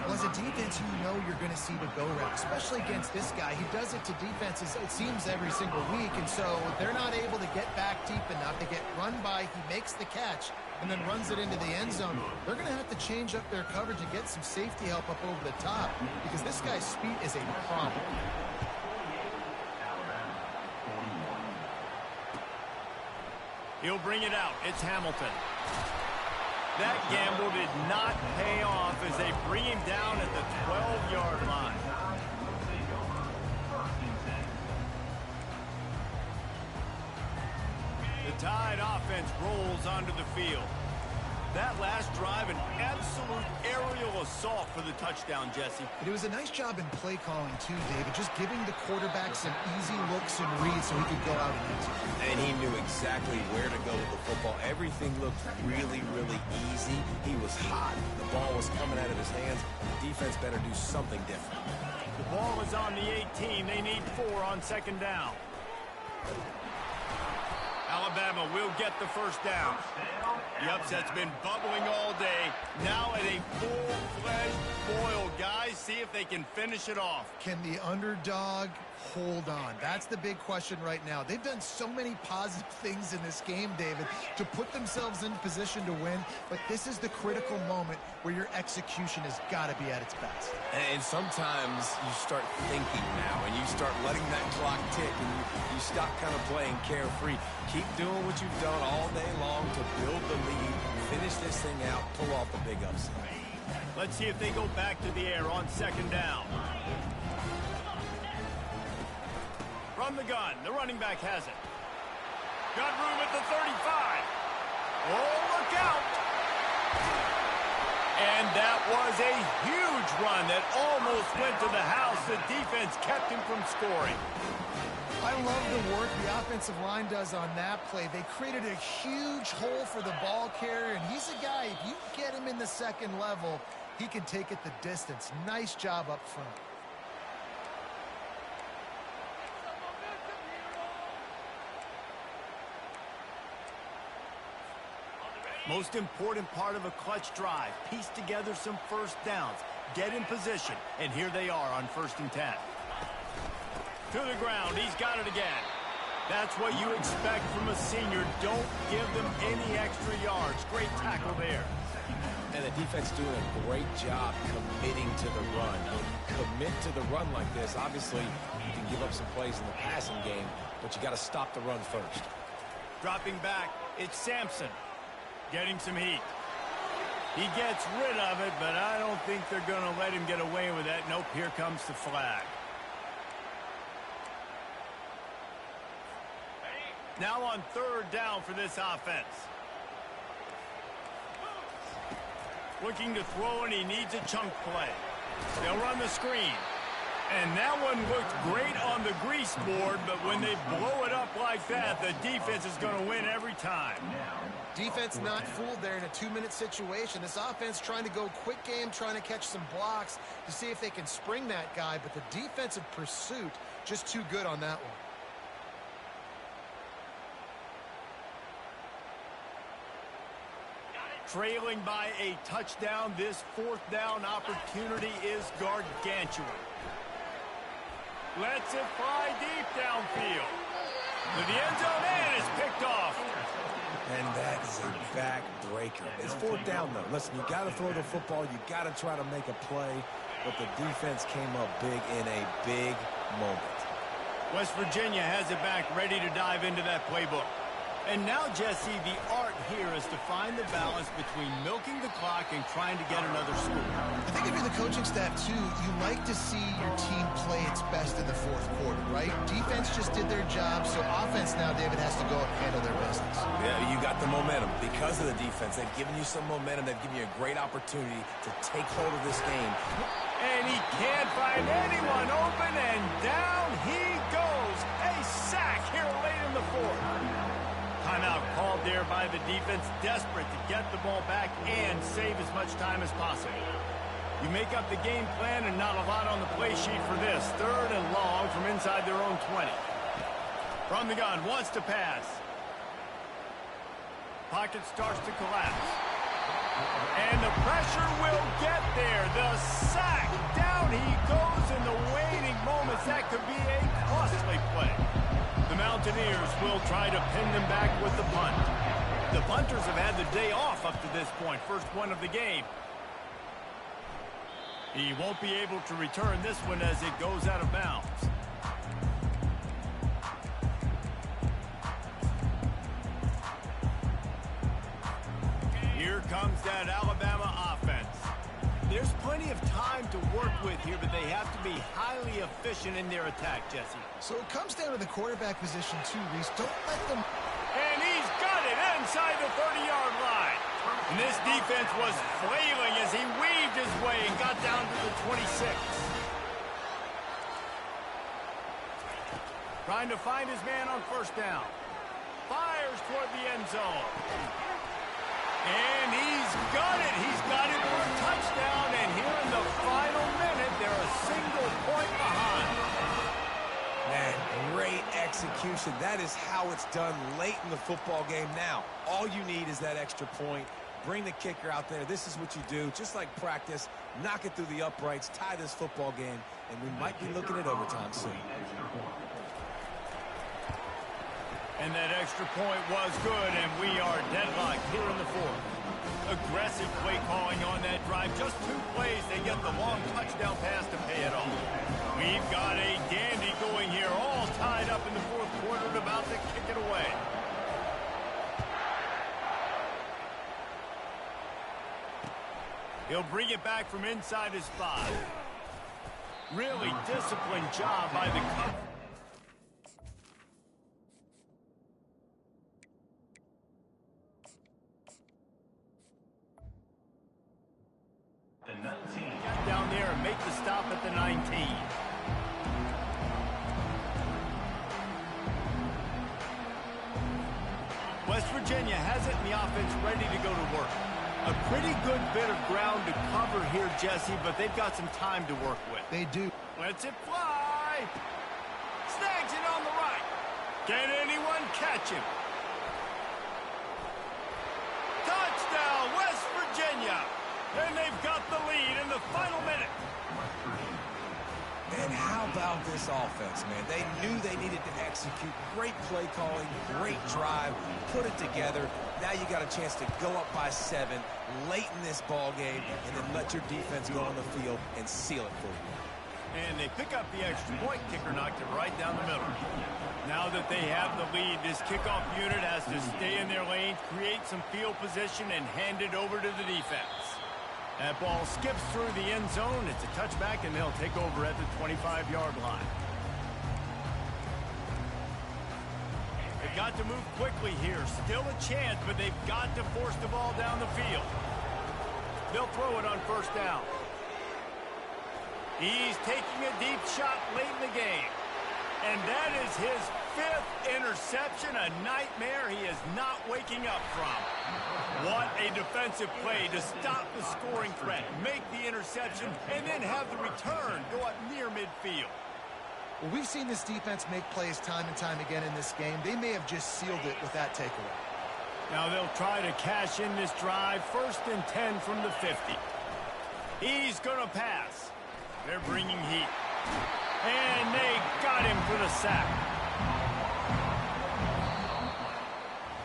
Well, as a defense, you know you're going to see the go route, especially against this guy. He does it to defenses, it seems, every single week, and so they're not able to get back deep enough. They get run by, he makes the catch, and then runs it into the end zone. They're going to have to change up their coverage and get some safety help up over the top because this guy's speed is a problem. He'll bring it out. It's Hamilton. That gamble did not pay off as they bring him down at the 12-yard line. The Tide offense rolls onto the field. That last drive, an absolute aerial assault for the touchdown, Jesse. It was a nice job in play calling, too, David, just giving the quarterback some easy looks and reads so he could go out and answer. And he knew exactly where to go with the football. Everything looked really, really easy. He was hot. The ball was coming out of his hands. The defense better do something different. The ball is on the 18. They need 4 on second down. Alabama will get the first down. The upset's been bubbling all day. Now at a full-fledged boil. Guys, see if they can finish it off. Can the underdog hold on? That's the big question right now. They've done so many positive things in this game, David, to put themselves in position to win, but this is the critical moment where your execution has got to be at its best. And sometimes you start thinking now, and you start letting that clock tick, and you stop kind of playing carefree. Keep doing what you've done all day long to build the lead, finish this thing out, pull off the big upset. Let's see if they go back to the air on second down. From the gun, the running back has it. Got room at the 35. Oh, look out! And that was a huge run that almost went to the house. The defense kept him from scoring. I love the work the offensive line does on that play. They created a huge hole for the ball carrier, and he's a guy, if you get him in the second level, he can take it the distance. Nice job up front. Most important part of a clutch drive. Piece together some first downs. Get in position. And here they are on 1st and 10. To the ground. He's got it again. That's what you expect from a senior. Don't give them any extra yards. Great tackle there. And the defense doing a great job committing to the run. When you commit to the run like this, obviously you can give up some plays in the passing game, but you got to stop the run first. Dropping back, it's Sampson. Getting some heat. He gets rid of it, but I don't think they're going to let him get away with that. Nope, here comes the flag. Now on 3rd down for this offense. Looking to throw, and he needs a chunk play. They'll run the screen. And that one looked great on the grease board, but when they blow it up like that, the defense is going to win every time. Defense not fooled there in a 2-minute situation. This offense trying to go quick game, trying to catch some blocks to see if they can spring that guy, but the defensive pursuit just too good on that one. Trailing by a touchdown, this 4th down opportunity is gargantuan. Lets it fly deep downfield. To the end zone, and it's picked off. And that is a back-breaker. It's 4th down, though. Listen, you got to throw the football. You got to try to make a play. But the defense came up big in a big moment. West Virginia has it back, ready to dive into that playbook. And now, Jesse, the art here is to find the balance between milking the clock and trying to get another score. I think if you're the coaching staff, too, you like to see your team play its best in the 4th quarter, right? Defense just did their job, so offense now, David, has to go up and handle their business. Yeah, you got the momentum. Because of the defense, they've given you some momentum. They've given you a great opportunity to take hold of this game. And he can't find anyone open, and down he goes. A sack here late in the 4th. Timeout called there by the defense, desperate to get the ball back and save as much time as possible. You make up the game plan and not a lot on the play sheet for this. 3rd and long from inside their own 20. From the gun, wants to pass. Pocket starts to collapse. And the pressure will get there. The sack, down he goes in the waning moments. That could be a costly play. The Mountaineers will try to pin them back with the punt. The punters have had the day off up to this point. First one of the game. He won't be able to return this one as it goes out of bounds. Here comes that Alabama offense. There's plenty of time to work with here, but they have to be highly efficient in their attack, Jesse. So it comes down to the quarterback position, too, Reese. Don't let them... And he's got it inside the 30-yard line. And this defense was flailing as he weaved his way and got down to the 26. Trying to find his man on 1st down. Fires toward the end zone. And he's got it. He's got it for a touchdown. And here in the final minute, they're a single point behind. Man, great execution. That is how it's done late in the football game now. All you need is that extra point. Bring the kicker out there. This is what you do. Just like practice, knock it through the uprights, tie this football game, and we might be looking at overtime soon. And that extra point was good, and we are deadlocked here in the 4th. Aggressive play calling on that drive. Just 2 plays, they get the long touchdown pass to pay it off. We've got a dandy going here, all tied up in the 4th quarter and about to kick it away. He'll bring it back from inside his 5. Really disciplined job by the cover. Get down there and make the stop at the 19. West Virginia has it and the offense ready to go to work. A pretty good bit of ground to cover here, Jesse, but they've got some time to work with. They do. Lets it fly. Snags it on the right. Can anyone catch him? Touchdown, West Virginia. And they've got the lead in the final minute. And how about this offense, man? They knew they needed to execute. Great play calling, great drive, put it together. Now you got a chance to go up by 7 late in this ball game and then let your defense go on the field and seal it for you. And they pick up the extra point. Kicker knocked it right down the middle. Now that they have the lead, this kickoff unit has to stay in their lane, create some field position, and hand it over to the defense. That ball skips through the end zone. It's a touchback, and they'll take over at the 25-yard line. They've got to move quickly here. Still a chance, but they've got to force the ball down the field. They'll throw it on 1st down. He's taking a deep shot late in the game. And that is his 5th interception, a nightmare he is not waking up from. What a defensive play to stop the scoring threat, make the interception, and then have the return go up near midfield. Well, we've seen this defense make plays time and time again in this game. They may have just sealed it with that takeaway. Now they'll try to cash in this drive, 1st and 10 from the 50. He's going to pass. They're bringing heat. And they got him for the sack.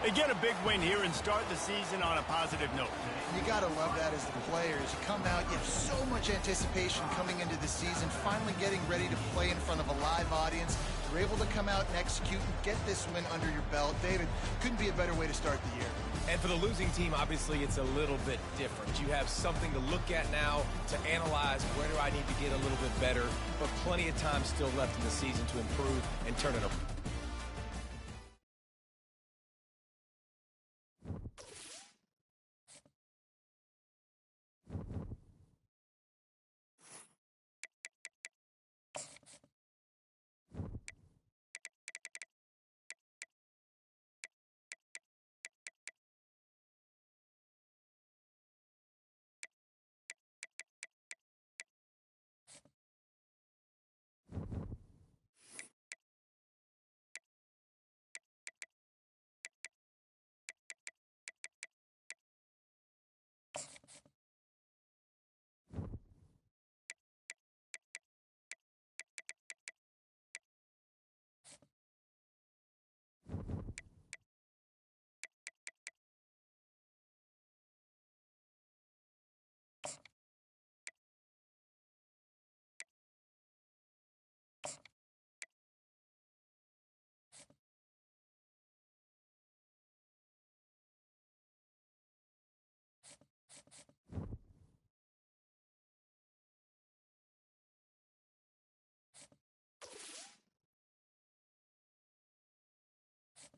They get a big win here and start the season on a positive note. You got to love that as the players. You come out, you have so much anticipation coming into the season, finally getting ready to play in front of a live audience. You're able to come out and execute and get this win under your belt. David, couldn't be a better way to start the year. And for the losing team, obviously, it's a little bit different. You have something to look at now to analyze where do I need to get a little bit better, but plenty of time still left in the season to improve and turn it over.